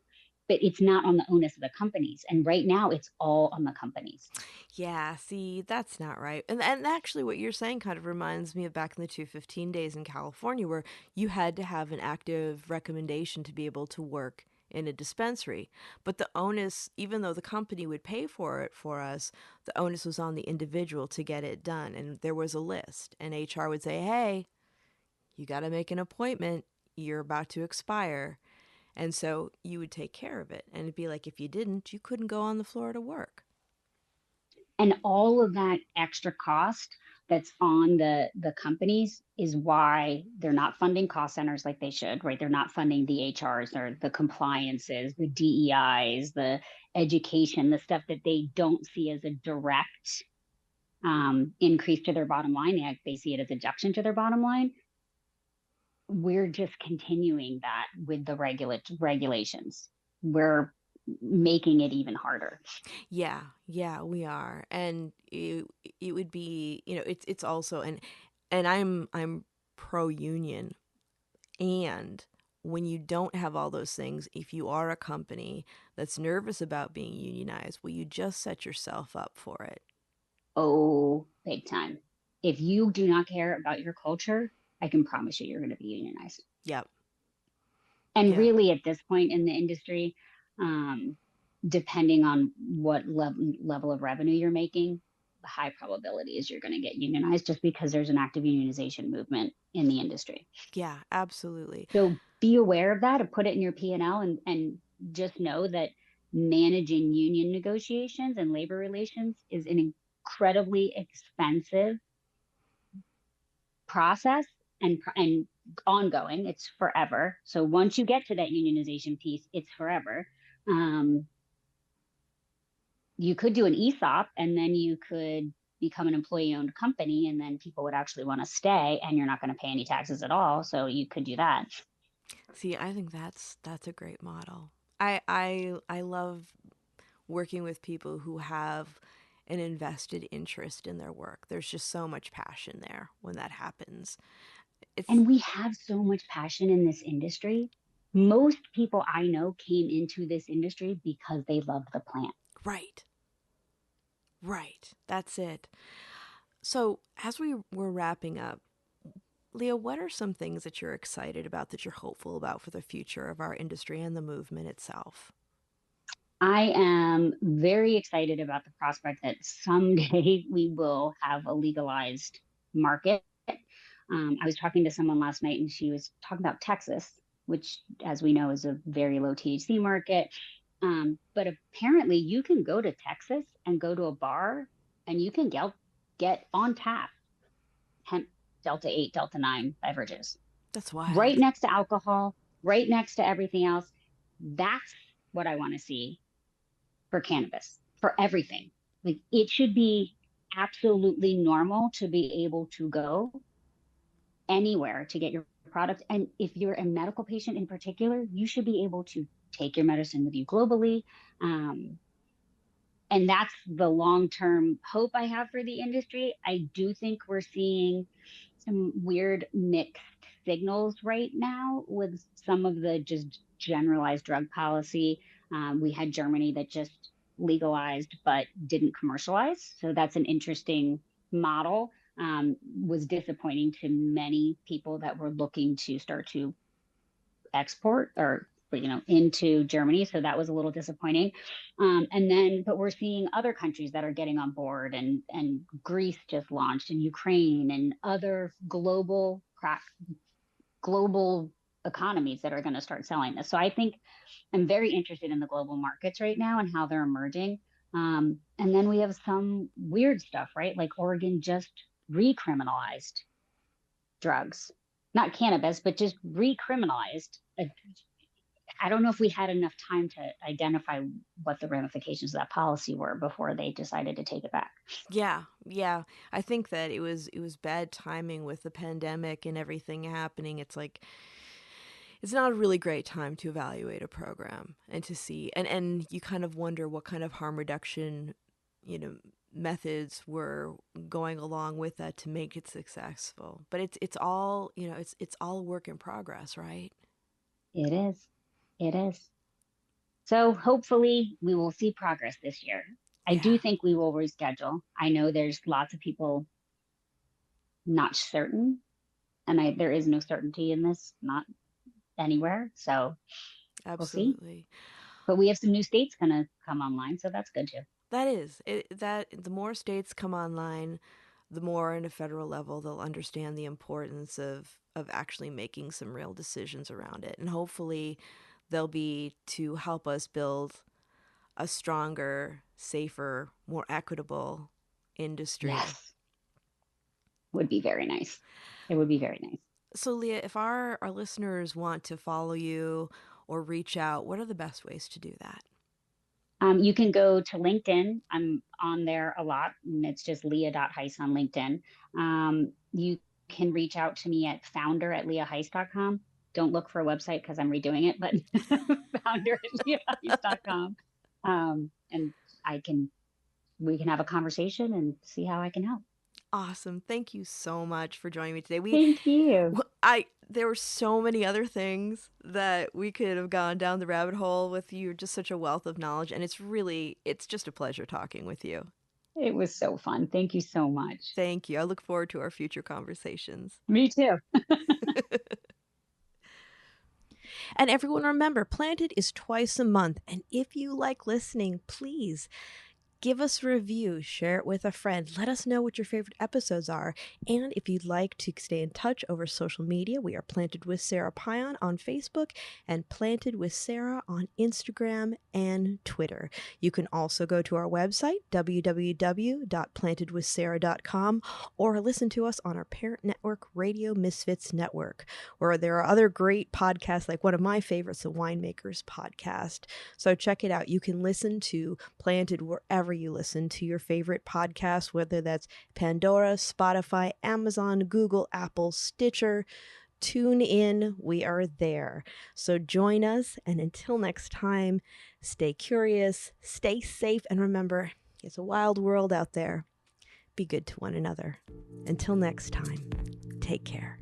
But it's not on the onus of the companies. And right now, it's all on the companies. Yeah, see, that's not right. And actually what you're saying kind of reminds me of back in the 215 days in California, where you had to have an active recommendation to be able to work in a dispensary. But the onus, even though the company would pay for it for us, the onus was on the individual to get it done. And there was a list, and HR would say, "Hey, you got to make an appointment. You're about to expire." And so you would take care of it. And it'd be like, if you didn't, you couldn't go on the floor to work. And all of that extra cost that's on the companies is why they're not funding cost centers like they should, right? They're not funding the HRs or the compliances, the DEIs, the education, the stuff that they don't see as a direct increase to their bottom line. They see it as a deduction to their bottom line. We're just continuing that with the regulations. We're making it even harder. Yeah, we are. And it would be, it's also, and I'm pro union. And when you don't have all those things, if you are a company that's nervous about being unionized, well, you just set yourself up for it. Oh, big time. If you do not care about your culture, I can promise you you're going to be unionized. Yep. And Yep. really, at this point in the industry, um, depending on what level of revenue you're making, the high probability is you're going to get unionized, just because there's an active unionization movement in the industry. Yeah, absolutely. So be aware of that and put it in your P&L, and just know that managing union negotiations and labor relations is an incredibly expensive process, and ongoing. It's forever. So once you get to that unionization piece, it's forever. Um, you could do an ESOP, and then you could become an employee-owned company, and then people would actually want to stay, and you're not going to pay any taxes at all. So you could do that. See, I think that's a great model. I love working with people who have an invested interest in their work. There's just so much passion there when that happens. It's And we have so much passion in this industry. Most people I know came into this industry because they loved the plant. Right. Right. That's it. So, as we were wrapping up, Leah, what are some things that you're excited about, that you're hopeful about for the future of our industry and the movement itself? I am very excited about the prospect that someday we will have a legalized market. I was talking to someone last night and she was talking about Texas, which, as we know, is a very low THC market. But apparently, you can go to Texas and go to a bar and you can get on tap hemp Delta 8, Delta 9 beverages That's right wild. next to alcohol, right next to everything else. That's what I want to see for cannabis, for everything. Like it should be absolutely normal to be able to go anywhere to get your product. And if you're a medical patient in particular, you should be able to take your medicine with you globally. Um, and that's the long-term hope I have for the industry. I do think we're seeing some weird mixed signals right now with some of the just generalized drug policy. We had Germany that just legalized but didn't commercialize. So that's an interesting model. Was disappointing to many people that were looking to start to export or into Germany. So that was a little disappointing. But we're seeing other countries that are getting on board, and Greece just launched, and Ukraine, and other global economies that are going to start selling this. So I think I'm very interested in the global markets right now and how they're emerging. And then we have some weird stuff, right? Like Oregon just recriminalized drugs, not cannabis, but just recriminalized. I don't know if we had enough time to identify what the ramifications of that policy were before they decided to take it back. Yeah, yeah. I think that it was bad timing with the pandemic and everything happening. It's like it's not a really great time to evaluate a program and to see, and you kind of wonder what kind of harm reduction, you know, methods were going along with that to make it successful. But it's all, it's all work in progress, right? It is. It is. So hopefully we will see progress this year. I Yeah, do think we will reschedule. I know there's lots of people not certain, and there is no certainty in this, not anywhere. So we'll see. absolutely. But we have some new states going to come online, so that's good too. That is it, that the more states come online, the more in a federal level they'll understand the importance of actually making some real decisions around it. And hopefully they'll be to help us build a stronger, safer, more equitable industry. Yes, would be very nice. It would be very nice. So Leah, if our listeners want to follow you or reach out, what are the best ways to do that? You can go to LinkedIn. I'm on there a lot, and it's just leah.heise on LinkedIn. You can reach out to me at founder@leahheise.com. Don't look for a website because I'm redoing it, but founder@leahheise.com. And we can have a conversation and see how I can help. Awesome. Thank you so much for joining me today. Thank you. There were so many other things that we could have gone down the rabbit hole with. You. Just such a wealth of knowledge, and it's just a pleasure talking with you. It was so fun. Thank you so much. Thank you. I look forward to our future conversations. Me too. And everyone remember, Planted is twice a month, and if you like listening, please give us a review, share it with a friend, let us know what your favorite episodes are. And if you'd like to stay in touch over social media, we are Planted with Sara Payan on Facebook and Planted with Sara on Instagram and Twitter. You can also go to our website, www.plantedwithsara.com, or listen to us on our parent network, Radio Misfits Network, where there are other great podcasts, like one of my favorites, the Winemakers Podcast. So check it out. You can listen to Planted wherever you listen to your favorite podcast, whether that's Pandora, Spotify, Amazon, Google, Apple, Stitcher. Tune in. We are there. So join us. And until next time, stay curious, stay safe, and remember, it's a wild world out there. Be good to one another. Until next time, take care.